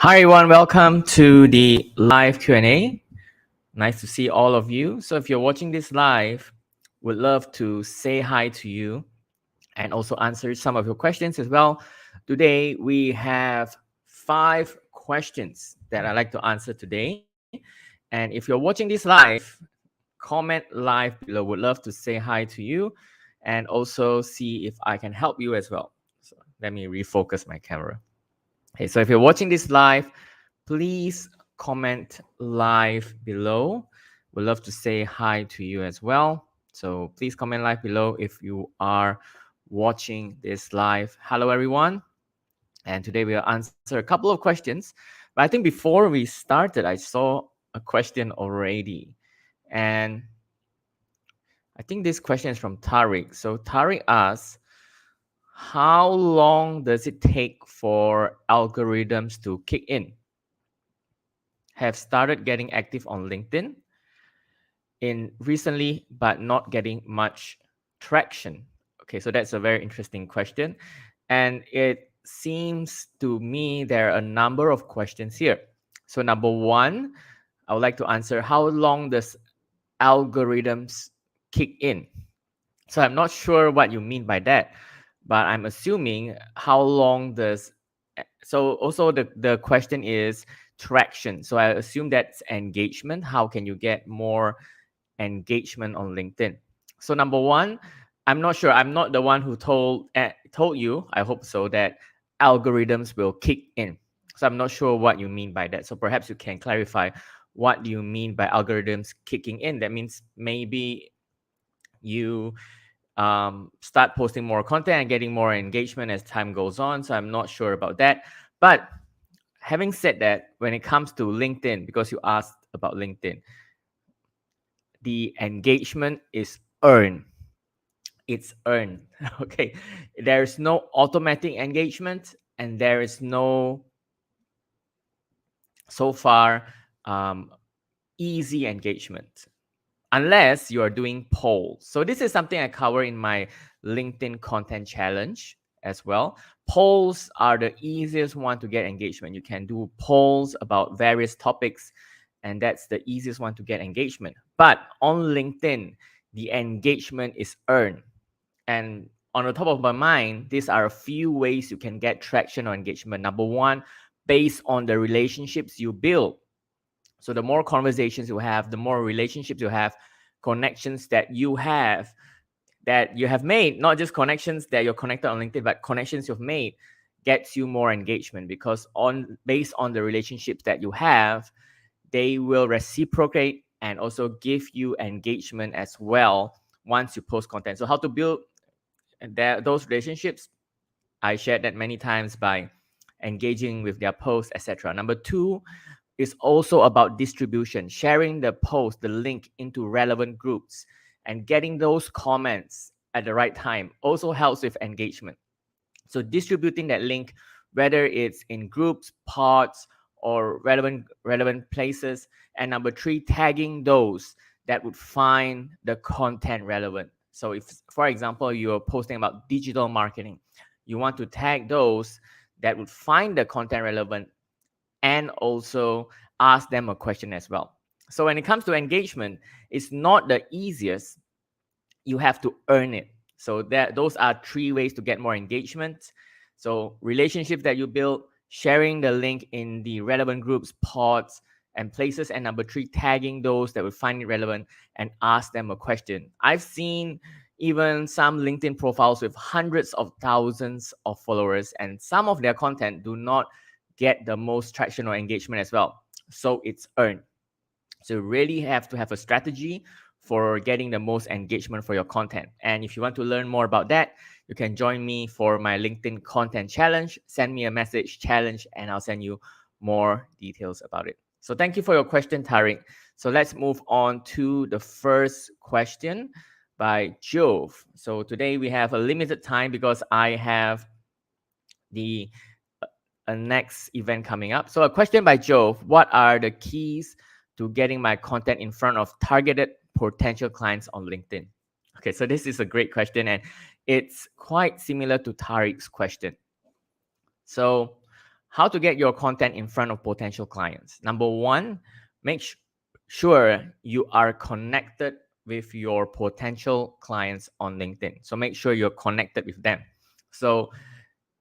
Hi everyone, welcome to the live Q&A. Nice to see all of you. So if you're watching this live, would love to say hi to you and also answer some of your questions as well. Today we have 5 questions that I'd like to answer today. And if you're watching this live, comment live below. Would love to say hi to you and also see if I can help you as well. So let me refocus my camera. Okay, so if you're watching this live, please comment live below. We'd love to say hi to you as well. So please comment live below if you are watching this live. Hello, everyone. And today we'll answer a couple of questions. But I think before we started, I saw a question already. And I think this question is from Tariq. So Tariq asks, how long does it take for algorithms to kick in? Have started getting active on LinkedIn in recently, but not getting much traction. Okay, so that's a very interesting question. And it seems to me there are a number of questions here. So number one, I would like to answer, how long does algorithms kick in? So I'm not sure what you mean by that, but I'm assuming how long does, so also the question is traction. So I assume that's engagement. How can you get more engagement on LinkedIn? So number one, I'm not sure. I'm not the one who told you, I hope so, that algorithms will kick in. So I'm not sure what you mean by that. So perhaps you can clarify, what do you mean by algorithms kicking in? That means maybe you start posting more content and getting more engagement as time goes on. So I'm not sure about that. But having said that, when it comes to LinkedIn, because you asked about LinkedIn, the engagement is earned. It's earned. Okay. There's no automatic engagement and there is no, so far, easy engagement, unless you are doing polls. So this is something I cover in my LinkedIn content challenge as well. Polls are the easiest one to get engagement. You can do polls about various topics, and that's the easiest one to get engagement. But on LinkedIn, the engagement is earned. And on the top of my mind, these are a few ways you can get traction or engagement. Number one, based on the relationships you build. So the more conversations you have, the more relationships you have, connections that you have made, not just connections that you're connected on LinkedIn, but connections you've made gets you more engagement, because based on the relationships that you have, they will reciprocate and also give you engagement as well once you post content. So how to build those relationships? I shared that many times by engaging with their posts, etc. Number two is also about distribution, sharing the post, the link into relevant groups, and getting those comments at the right time also helps with engagement. So distributing that link, whether it's in groups, pods, or relevant places. And number three, tagging those that would find the content relevant. So if, for example, you're posting about digital marketing, you want to tag those that would find the content relevant and also ask them a question as well. So when it comes to engagement, it's not the easiest. You have to earn it. So those are 3 ways to get more engagement. So relationships that you build, sharing the link in the relevant groups, pods, and places. And number 3, tagging those that would find it relevant and ask them a question. I've seen even some LinkedIn profiles with hundreds of thousands of followers, and some of their content do not get the most traction or engagement as well. So it's earned. So you really have to have a strategy for getting the most engagement for your content. And if you want to learn more about that, you can join me for my LinkedIn content challenge. Send me a message, challenge, and I'll send you more details about it. So thank you for your question, Tariq. So let's move on to the first question by Jove. So today we have a limited time because I have the next event coming up. So a question by Jove: what are the keys to getting my content in front of targeted potential clients on LinkedIn? Okay, so this is a great question, and it's quite similar to Tariq's question. So How to get your content in front of potential clients. Number one, make sure you are connected with your potential clients on LinkedIn. So make sure you're connected with them. So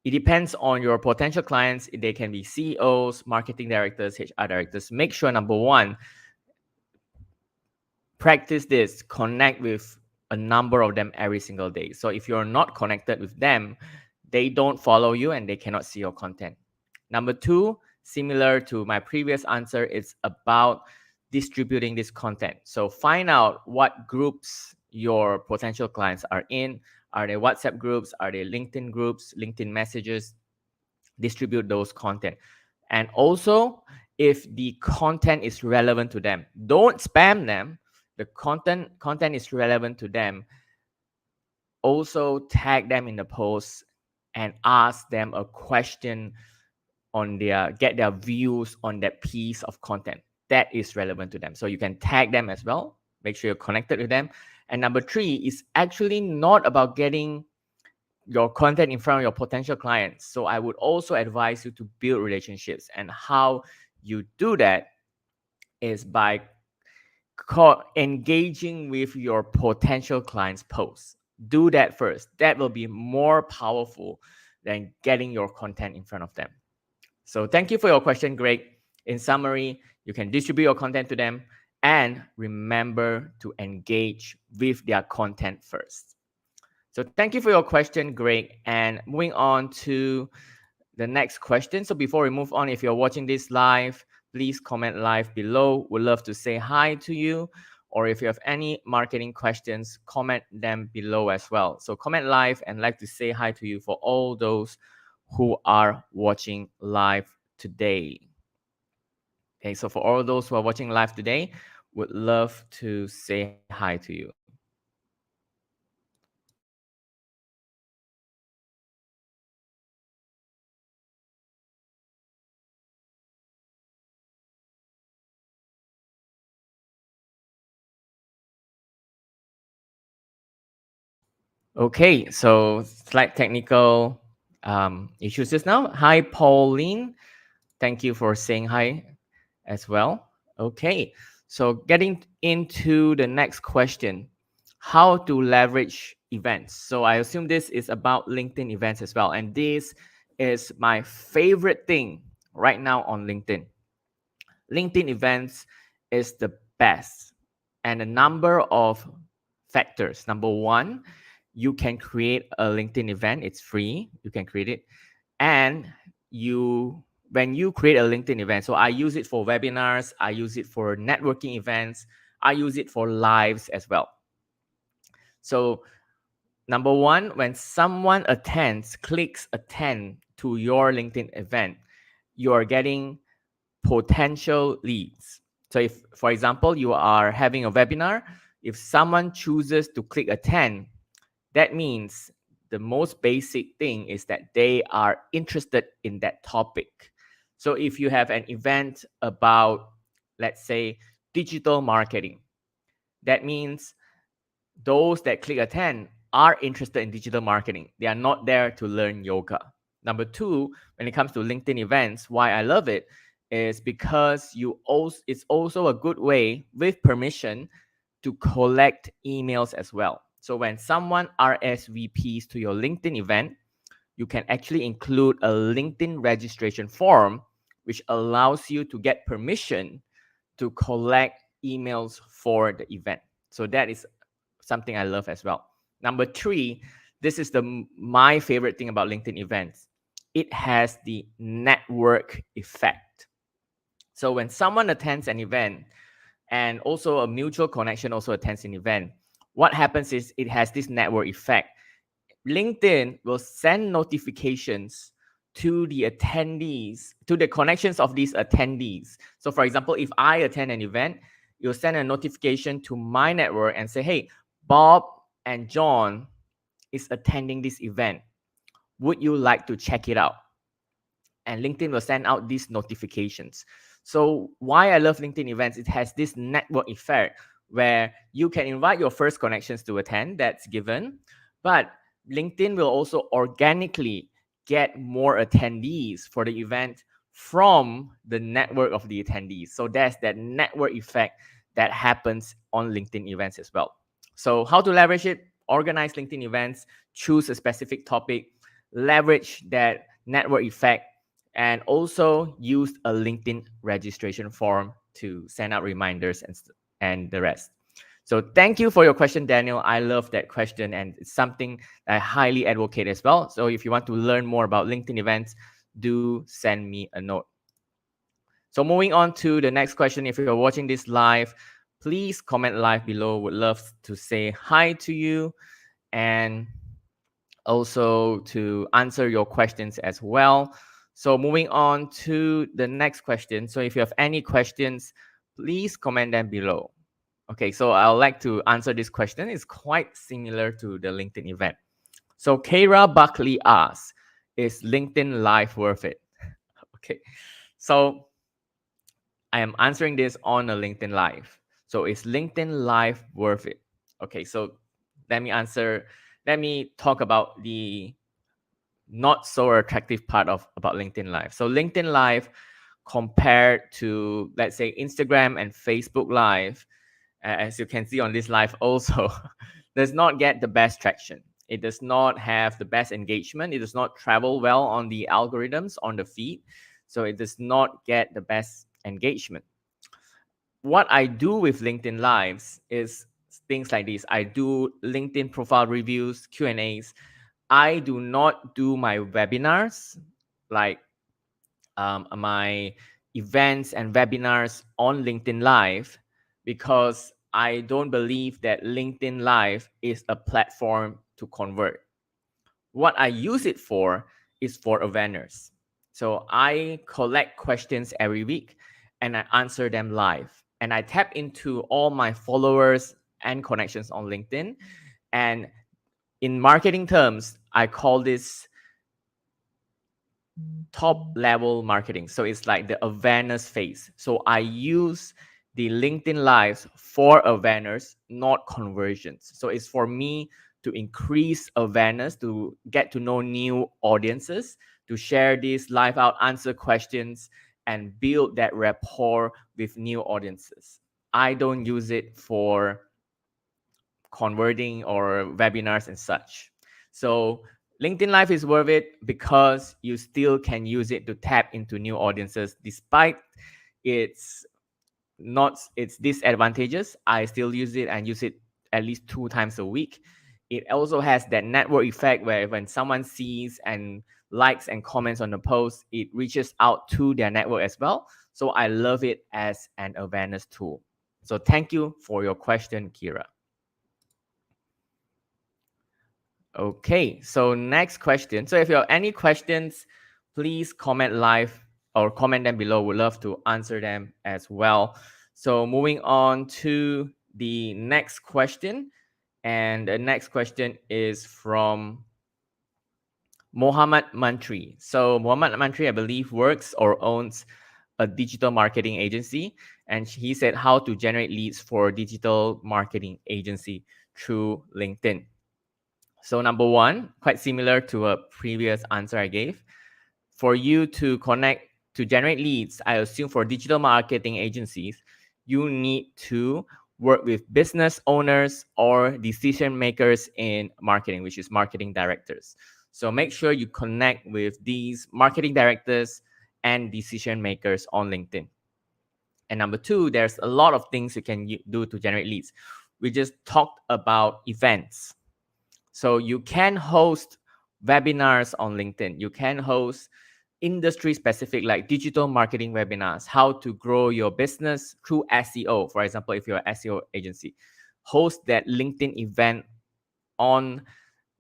it depends on your potential clients. They can be CEOs, marketing directors, HR directors. Make sure, number one, practice this, connect with a number of them every single day. So if you're not connected with them, they don't follow you and they cannot see your content. Number two, similar to my previous answer, it's about distributing this content. So find out what groups your potential clients are in. Are they WhatsApp groups? Are they LinkedIn groups, LinkedIn messages? Distribute those content. And also, if the content is relevant to them, don't spam them. The content is relevant to them. Also tag them in the post and ask them a question on get their views on that piece of content that is relevant to them. So you can tag them as well. Make sure you're connected with them. And number three is actually not about getting your content in front of your potential clients. So I would also advise you to build relationships. And how you do that is by engaging with your potential clients' posts. Do that first. That will be more powerful than getting your content in front of them. So thank you for your question, Greg. In summary, you can distribute your content to them and remember to engage with their content first. So thank you for your question, Greg. And moving on to the next question. So before we move on, if you're watching this live, please comment live below. We'd love to say hi to you. Or if you have any marketing questions, comment them below as well. So comment live and like to say hi to you for all those who are watching live today. Okay, so for all those who are watching live today, would love to say hi to you. Okay, so slight technical issues just now. Hi, Pauline. Thank you for saying hi as well. Okay, so getting into the next question, how to leverage events. So I assume this is about LinkedIn events as well. And this is my favorite thing right now on LinkedIn. LinkedIn events is the best, and a number of factors. Number one, you can create a LinkedIn event. It's free. You can create it. And when you create a LinkedIn event, so I use it for webinars, I use it for networking events, I use it for lives as well. So number one, when someone clicks attend to your LinkedIn event, you are getting potential leads. So if, for example, you are having a webinar, if someone chooses to click attend, that means the most basic thing is that they are interested in that topic. So if you have an event about, let's say, digital marketing, that means those that click attend are interested in digital marketing. They are not there to learn yoga. Number two, when it comes to LinkedIn events, why I love it is because it's also a good way, with permission, to collect emails as well. So when someone RSVPs to your LinkedIn event, you can actually include a LinkedIn registration form, which allows you to get permission to collect emails for the event. So that is something I love as well. Number three, this is my favorite thing about LinkedIn events. It has the network effect. So when someone attends an event, and also a mutual connection also attends an event, what happens is it has this network effect. LinkedIn will send notifications to the attendees, to the connections of these attendees. So for example, if I attend an event, you'll send a notification to my network and say, hey, Bob and John is attending this event. Would you like to check it out? And LinkedIn will send out these notifications. So why I love LinkedIn events, it has this network effect where you can invite your first connections to attend, that's given, but LinkedIn will also organically get more attendees for the event from the network of the attendees. So there's that network effect that happens on LinkedIn events as well. So how to leverage it? Organize LinkedIn events, choose a specific topic, leverage that network effect, and also use a LinkedIn registration form to send out reminders and the rest. So thank you for your question, Daniel. I love that question, and it's something I highly advocate as well. So if you want to learn more about LinkedIn events, do send me a note. So moving on to the next question. If you're watching this live, please comment live below. Would love to say hi to you and also to answer your questions as well. So moving on to the next question. So if you have any questions, please comment them below. Okay, so I'd like to answer this question. It's quite similar to the LinkedIn event. So Kara Buckley asks, is LinkedIn Live worth it? Okay, so I am answering this on a LinkedIn Live. So is LinkedIn Live worth it? Okay, so let me talk about the not so attractive part of about LinkedIn Live. So LinkedIn Live compared to, let's say, Instagram and Facebook Live, as you can see on this live also, does not get the best traction. It does not have the best engagement. It does not travel well on the algorithms on the feed. So it does not get the best engagement. What I do with LinkedIn Lives is things like this. I do LinkedIn profile reviews, Q&As. I do not do my webinars like my events and webinars on LinkedIn Live because I don't believe that LinkedIn Live is a platform to convert. What I use it for is for awareness. So I collect questions every week and I answer them live. And I tap into all my followers and connections on LinkedIn. And in marketing terms, I call this top level marketing. So it's like the awareness phase. So I use the LinkedIn Lives for awareness, not conversions. So it's for me to increase awareness, to get to know new audiences, to share these live out, answer questions, and build that rapport with new audiences. I don't use it for converting or webinars and such. So LinkedIn Live is worth it because you still can use it to tap into new audiences despite its not its disadvantages. I still use it and use it at least 2 times a week. It also has that network effect where when someone sees and likes and comments on the post, it reaches out to their network as well. So I love it as an awareness tool. So thank you for your question, Kira. Okay, so next question. So if you have any questions, please comment live or comment them below. We'd love to answer them as well. So moving on to the next question. And the next question is from Mohammed Mantri. So Mohammed Mantri, I believe, works or owns a digital marketing agency. And he said how to generate leads for digital marketing agency through LinkedIn. So number one, quite similar to a previous answer I gave. For you to connect, to generate leads, I assume for digital marketing agencies, you need to work with business owners or decision makers in marketing, which is marketing directors. So make sure you connect with these marketing directors and decision makers on LinkedIn. And number two, there's a lot of things you can do to generate leads. We just talked about events. So you can host webinars on LinkedIn. You can host industry specific like digital marketing webinars, how to grow your business through SEO. For example, if you're an SEO agency, host that LinkedIn event on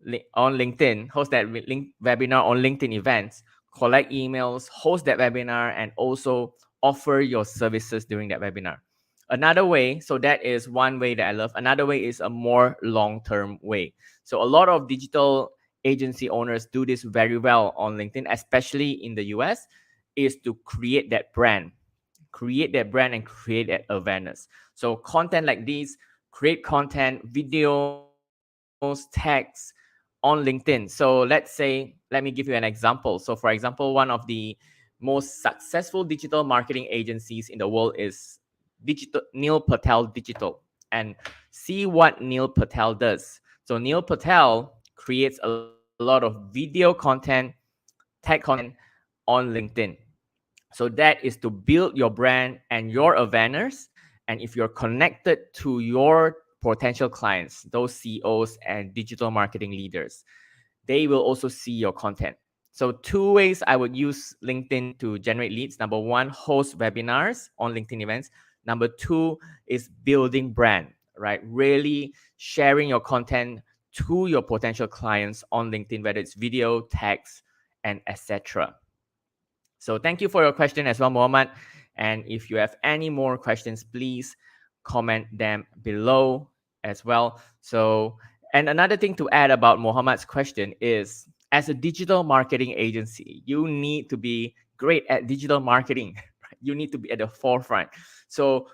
LinkedIn, host that webinar on LinkedIn events, collect emails, host that webinar, and also offer your services during that webinar. Another way, so that is one way that I love. Another way is a more long-term way. So a lot of digital agency owners do this very well on LinkedIn, especially in the US, is to create that brand and create that awareness. So content like this, create content, videos, text on LinkedIn. So let's say, let me give you an example. So for example, one of the most successful digital marketing agencies in the world is Neil Patel Digital. And see what Neil Patel does. So Neil Patel creates a lot of video content, tech content on LinkedIn. So that is to build your brand and your awareness. And if you're connected to your potential clients, those CEOs and digital marketing leaders, they will also see your content. So two ways I would use LinkedIn to generate leads. Number one, host webinars on LinkedIn events. Number two is building brand, right? Really sharing your content to your potential clients on LinkedIn, whether it's video, text, and etc. So thank you for your question as well, Mohammed. And if you have any more questions, please comment them below as well. So, and another thing to add about Mohammed's question is, as a digital marketing agency, you need to be great at digital marketing. You need to be at the forefront. So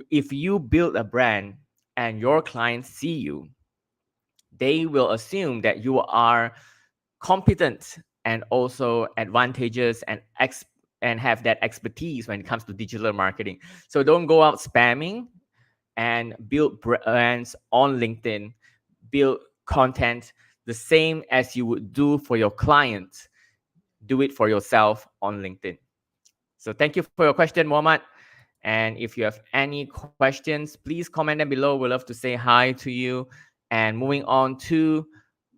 if you build a brand and your clients see you, they will assume that you are competent and also advantageous and have that expertise when it comes to digital marketing. So don't go out spamming, and build brands on LinkedIn, build content the same as you would do for your clients. Do it for yourself on LinkedIn. So thank you for your question, Mohammed. And if you have any questions, please comment them below. We'd love to say hi to you. And moving on to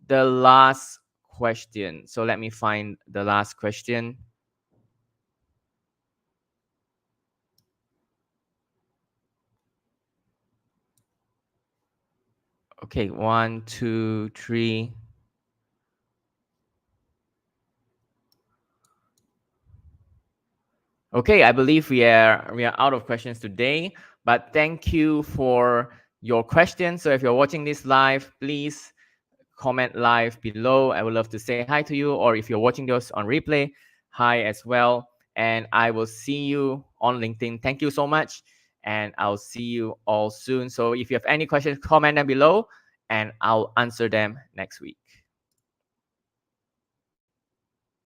the last question. So let me find the last question. Okay, 1, 2, 3. Okay, I believe we are out of questions today, but thank you for your questions. So if you're watching this live, please comment live below. I would love to say hi to you, or if you're watching this on replay, hi as well. And I will see you on LinkedIn. Thank you so much, and I'll see you all soon. So if you have any questions, comment them below, and I'll answer them next week.